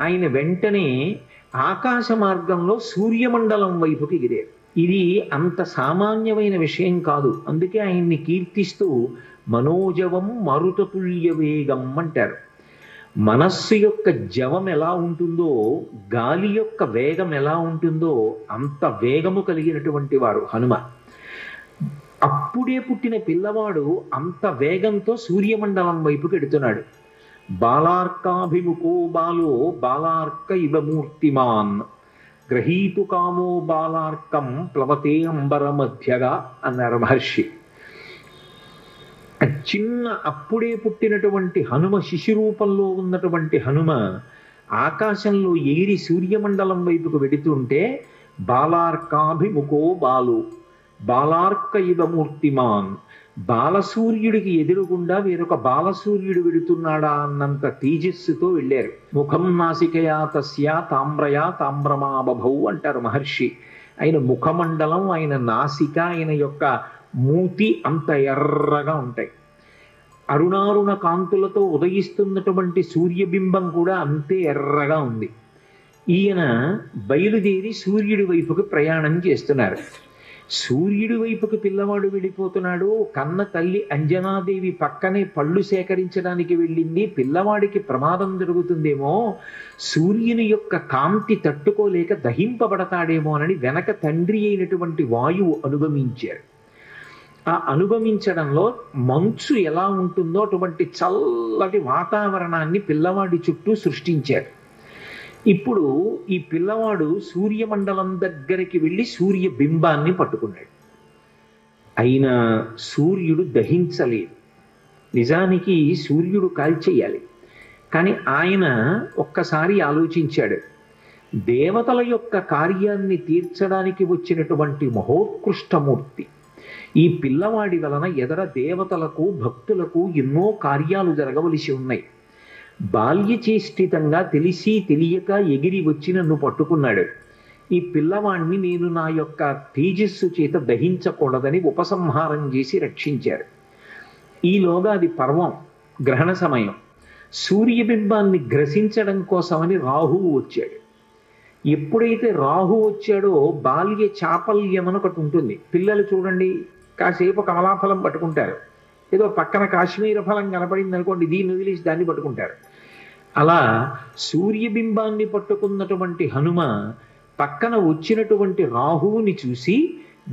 ఆయన వెంటనే ఆకాశ మార్గంలో సూర్యమండలం వైపుకి ఎగిరారు. ఇది అంత సామాన్యమైన విషయం కాదు. అందుకే ఆయన్ని కీర్తిస్తూ మనోజవం మరుతతుల్య వేగం అంటారు. మనస్సు యొక్క జవం ఎలా ఉంటుందో, గాలి యొక్క వేగం ఎలా ఉంటుందో అంత వేగము కలిగినటువంటి వారు హనుమ. అప్పుడే పుట్టిన పిల్లవాడు అంత వేగంతో సూర్యమండలం వైపుకి ఎడుతున్నాడు. బాలార్కాభిముఖో బాలో బాలార్క ఇవ మూర్తిమాన్ గ్రహీతు కామో బాలార్కం ప్లవతే అంబర మధ్యగా అన్నారు మహర్షి. చిన్న అప్పుడే పుట్టినటువంటి హనుమ, శిశురూపంలో ఉన్నటువంటి హనుమ ఆకాశంలో ఎగిరి సూర్యమండలం వైపుకు వెడుతుంటే బాలార్కాభిముఖో బాలు బాలార్క ఇవ మూర్తిమాన్, బాలసూర్యుడికి ఎదురుగుండా వేరొక బాలసూర్యుడు వెడుతున్నాడా అన్నంత తేజస్సుతో వెళ్ళారు. ముఖం నాసికయా తస్య తామ్రయా తామ్రమాబభౌ అంటారు మహర్షి. ఆయన ముఖమండలం, ఆయన నాసిక, ఆయన యొక్క మూతి అంత ఎర్రగా ఉంటాయి. అరుణారుణ కాంతులతో ఉదయిస్తున్నటువంటి సూర్యబింబం కూడా అంతే ఎర్రగా ఉంది. ఈయన బయలుదేరి సూర్యుడి వైపుకి ప్రయాణం చేస్తున్నారు. సూర్యుడి వైపుకి పిల్లవాడు వెళ్ళిపోతున్నాడు. కన్న తల్లి అంజనాదేవి పక్కనే పళ్ళు సేకరించడానికి వెళ్ళింది. పిల్లవాడికి ప్రమాదం జరుగుతుందేమో, సూర్యుని యొక్క కాంతి తట్టుకోలేక దహింపబడతాడేమోనని వెనక తండ్రి అయినటువంటి వాయువు అనుగమించారు. ఆ అనుగమించడంలో మంచు ఎలా ఉంటుందో అటువంటి చల్లటి వాతావరణాన్ని పిల్లవాడి చుట్టూ సృష్టించారు. ఇప్పుడు ఈ పిల్లవాడు సూర్యమండలం దగ్గరికి వెళ్ళి సూర్య బింబాన్ని పట్టుకున్నాడు. అయినా సూర్యుడు దహించలేదు. నిజానికి సూర్యుడు కాల్చేయాలి. కానీ ఆయన ఒక్కసారి ఆలోచించాడు. దేవతల యొక్క కార్యాన్ని తీర్చడానికి వచ్చినటువంటి మహోత్కృష్టమూర్తి ఈ పిల్లవాడి వలన ఎదర దేవతలకు భక్తులకు ఎన్నో కార్యాలు జరగవలసి ఉన్నాయి. బాల్యచేష్టితంగా తెలిసి తెలియక ఎగిరి వచ్చి నన్ను పట్టుకున్నాడు. ఈ పిల్లవాణ్ణి నేను నా యొక్క తేజస్సు చేత దహించకూడదని ఉపసంహారం చేసి రక్షించారు. ఈలోగా అది పర్వం, గ్రహణ సమయం. సూర్యబింబాన్ని గ్రసించడం కోసమని రాహువు వచ్చాడు. ఎప్పుడైతే రాహు వచ్చాడో బాల్య చాపల్యం అని ఒకటి ఉంటుంది. పిల్లలు చూడండి, కాసేపు కమలాఫలం పట్టుకుంటారు, ఏదో పక్కన కాశ్మీర ఫలం కనపడింది అనుకోండి, దీన్ని వదిలేసి దాన్ని పట్టుకుంటారు. అలా సూర్యబింబాన్ని పట్టుకున్నటువంటి హనుమ పక్కన వచ్చినటువంటి రాహువుని చూసి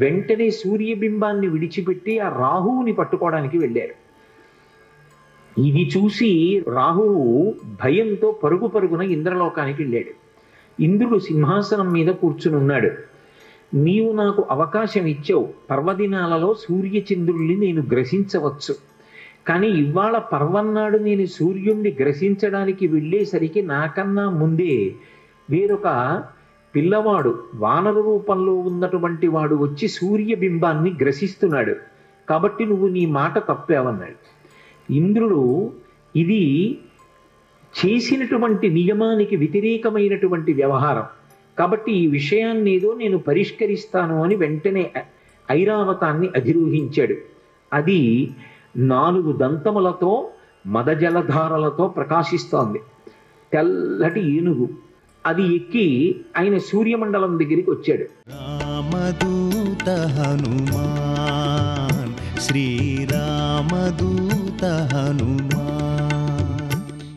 వెంటనే సూర్యబింబాన్ని విడిచిపెట్టి ఆ రాహువుని పట్టుకోవడానికి వెళ్ళారు. ఇది చూసి రాహువు భయంతో పరుగు పరుగున ఇంద్రలోకానికి వెళ్ళాడు. ఇంద్రుడు సింహాసనం మీద కూర్చుని ఉన్నాడు. నీవు నాకు అవకాశం ఇచ్చావు, పర్వదినాలలో సూర్యచంద్రుల్ని నేను గ్రసించవచ్చు. కానీ ఇవాళ పర్వన్నాడు నేను సూర్యుణ్ణి గ్రసించడానికి వెళ్ళేసరికి నాకన్నా ముందే వేరొక పిల్లవాడు వానర రూపంలో ఉన్నటువంటి వాడు వచ్చి సూర్యబింబాన్ని గ్రసిస్తున్నాడు. కాబట్టి నువ్వు నీ మాట తప్పావన్నాడు. ఇంద్రుడు ఇది చేసినటువంటి నియమానికి వ్యతిరేకమైనటువంటి వ్యవహారం, కాబట్టి ఈ విషయాన్ని ఏదో నేను పరిష్కరిస్తాను అని వెంటనే ఐరావతాన్ని అధిరోహించాడు. అది 4 దంతములతో మదజలధారలతో ప్రకాశిస్తోంది. తెల్లటి ఏనుగు. అది ఎక్కి ఆయన సూర్యమండలం దగ్గరికి వచ్చాడు. రామదూత హనుమాన్, శ్రీరామదూత హనుమాన్.